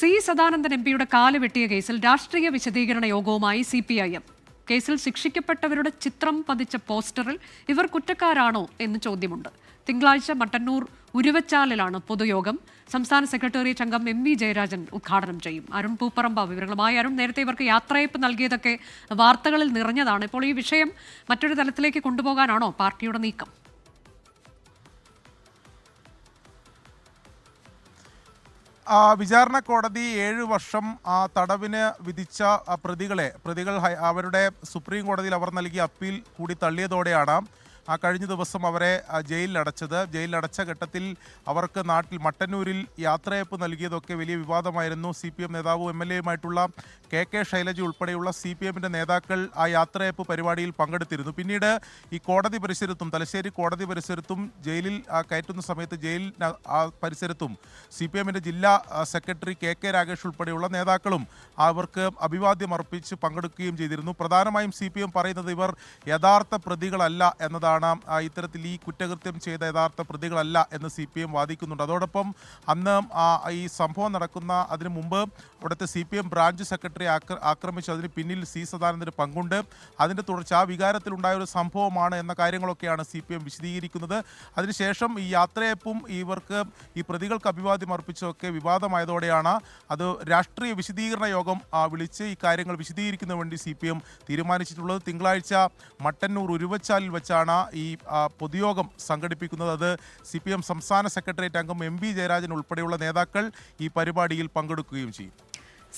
C Sadanandan എംപിയുടെ കാല് വെട്ടിയ കേസിൽ രാഷ്ട്രീയ വിശദീകരണ യോഗവുമായി CPIM. കേസിൽ ശിക്ഷിക്കപ്പെട്ടവരുടെ ചിത്രം പതിച്ച പോസ്റ്ററിൽ ഇവർ കുറ്റക്കാരാണോ എന്ന് ചോദ്യമുണ്ട്. തിങ്കളാഴ്ച മട്ടന്നൂർ ഉരുവച്ചാലിലാണ് പൊതുയോഗം. സംസ്ഥാന സെക്രട്ടേറിയറ്റ് അംഗം MV ജയരാജൻ ഉദ്ഘാടനം ചെയ്യും. അരുൺ പൂപ്പറമ്പ വിവരങ്ങളുമായി. അരുൺ, നേരത്തെ ഇവർക്ക് യാത്രയയപ്പ് നൽകിയതൊക്കെ വാർത്തകളിൽ നിറഞ്ഞതാണ്. ഇപ്പോൾ ഈ വിഷയം മറ്റൊരു തലത്തിലേക്ക് കൊണ്ടുപോകാനാണോ പാർട്ടിയുടെ നീക്കം? വിചാരണ കോടതി 7 വർഷം തടവിന് വിധിച്ച പ്രതികൾ അവരുടെ സുപ്രീം കോടതിയിൽ അവർ നൽകിയ അപ്പീൽ കൂടി തള്ളിയതോടെയാണ് കഴിഞ്ഞ ദിവസം അവരെ ജയിലിലടച്ചത്. ജയിലിലടച്ച ഘട്ടത്തിൽ അവർക്ക് നാട്ടിൽ മട്ടന്നൂരിൽ യാത്രയയപ്പ് നൽകിയതൊക്കെ വലിയ വിവാദമായിരുന്നു. CPM നേതാവും MLAയുമായിട്ടുള്ള KK ശൈലജ ഉൾപ്പെടെയുള്ള CPMന്റെ നേതാക്കൾ ആ യാത്രയയപ്പ് പരിപാടിയിൽ പങ്കെടുത്തിരുന്നു. പിന്നീട് ഈ കോടതി പരിസരത്തും തലശ്ശേരി കോടതി പരിസരത്തും ജയിലിൽ കയറ്റുന്ന സമയത്ത് ജയിൽ പരിസരത്തും CPMന്റെ ജില്ലാ സെക്രട്ടറി KK രാഗേഷ് ഉൾപ്പെടെയുള്ള നേതാക്കളും അവർക്ക് അഭിവാദ്യം അർപ്പിച്ച് പങ്കെടുക്കുകയും ചെയ്തിരുന്നു. പ്രധാനമായും CPM പറയുന്നത് ഇവർ യഥാർത്ഥ പ്രതികളല്ല എന്നതാണ്. ഇത്തരത്തിൽ ഈ കുറ്റകൃത്യം ചെയ്ത യഥാർത്ഥ പ്രതികളല്ല എന്ന് CPM വാദിക്കുന്നുണ്ട്. അതോടൊപ്പം അന്ന് ഈ സംഭവം നടക്കുന്ന അതിനു മുമ്പ് അവിടുത്തെ CPM ബ്രാഞ്ച് സെക്രട്ടറി ആക്രമിച്ചു. അതിന് പിന്നിൽ സി സദാനന്ദന് പങ്കുണ്ട്. അതിൻ്റെ തുടർച്ച ആ വികാരത്തിലുണ്ടായ ഒരു സംഭവമാണ് എന്ന കാര്യങ്ങളൊക്കെയാണ് CPM വിശദീകരിക്കുന്നത്. അതിനുശേഷം ഈ യാത്രയപ്പും ഇവർക്ക് ഈ പ്രതികൾക്ക് അഭിവാദ്യം അർപ്പിച്ചതൊക്കെ വിവാദമായതോടെയാണ് അത് രാഷ്ട്രീയ വിശദീകരണ യോഗം വിളിച്ച് ഈ കാര്യങ്ങൾ വിശദീകരിക്കുന്നതിന് വേണ്ടി CPM തീരുമാനിച്ചിട്ടുള്ളത്. തിങ്കളാഴ്ച മട്ടന്നൂർ ഉരുവച്ചാലിൽ വെച്ചാണ് ഈ പൊതുയോഗം സംഘടിപ്പിക്കുന്നത്. അത് CPM സംസ്ഥാന സെക്രട്ടേറിയറ്റ് അംഗം MV ജയരാജൻ ഉൾപ്പെടെയുള്ള നേതാക്കൾ ഈ പരിപാടിയിൽ പങ്കെടുക്കുകയും ചെയ്യും.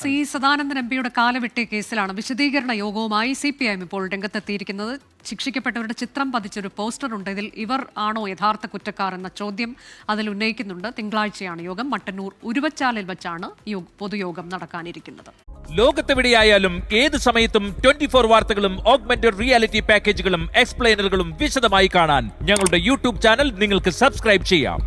സി സദാനന്ദൻ എംപിയുടെ കാലവെട്ടിയ കേസിലാണ് വിശദീകരണ യോഗവുമായി CPIM ഇപ്പോൾ രംഗത്തെത്തിയിരിക്കുന്നത്. ശിക്ഷിക്കപ്പെട്ടവരുടെ ചിത്രം പതിച്ചൊരു പോസ്റ്ററുണ്ട്. ഇതിൽ ഇവർ ആണോ യഥാർത്ഥ കുറ്റക്കാർ എന്ന ചോദ്യം അതിൽ ഉന്നയിക്കുന്നുണ്ട്. തിങ്കളാഴ്ചയാണ് യോഗം. മട്ടന്നൂർ ഉരുവച്ചാലിൽ വെച്ചാണ് പൊതുയോഗം നടക്കാനിരിക്കുന്നത്. ലോകത്തെവിടെയായാലും ഏത് സമയത്തും 24 വാർത്തകളും ഓഗ്മെന്റഡ് റിയാലിറ്റി പാക്കേജുകളും എക്സ്പ്ലെയിനറുകളും വിശദമായി കാണാൻ ഞങ്ങളുടെ YouTube ചാനൽ നിങ്ങൾക്ക് സബ്സ്ക്രൈബ് ചെയ്യാം.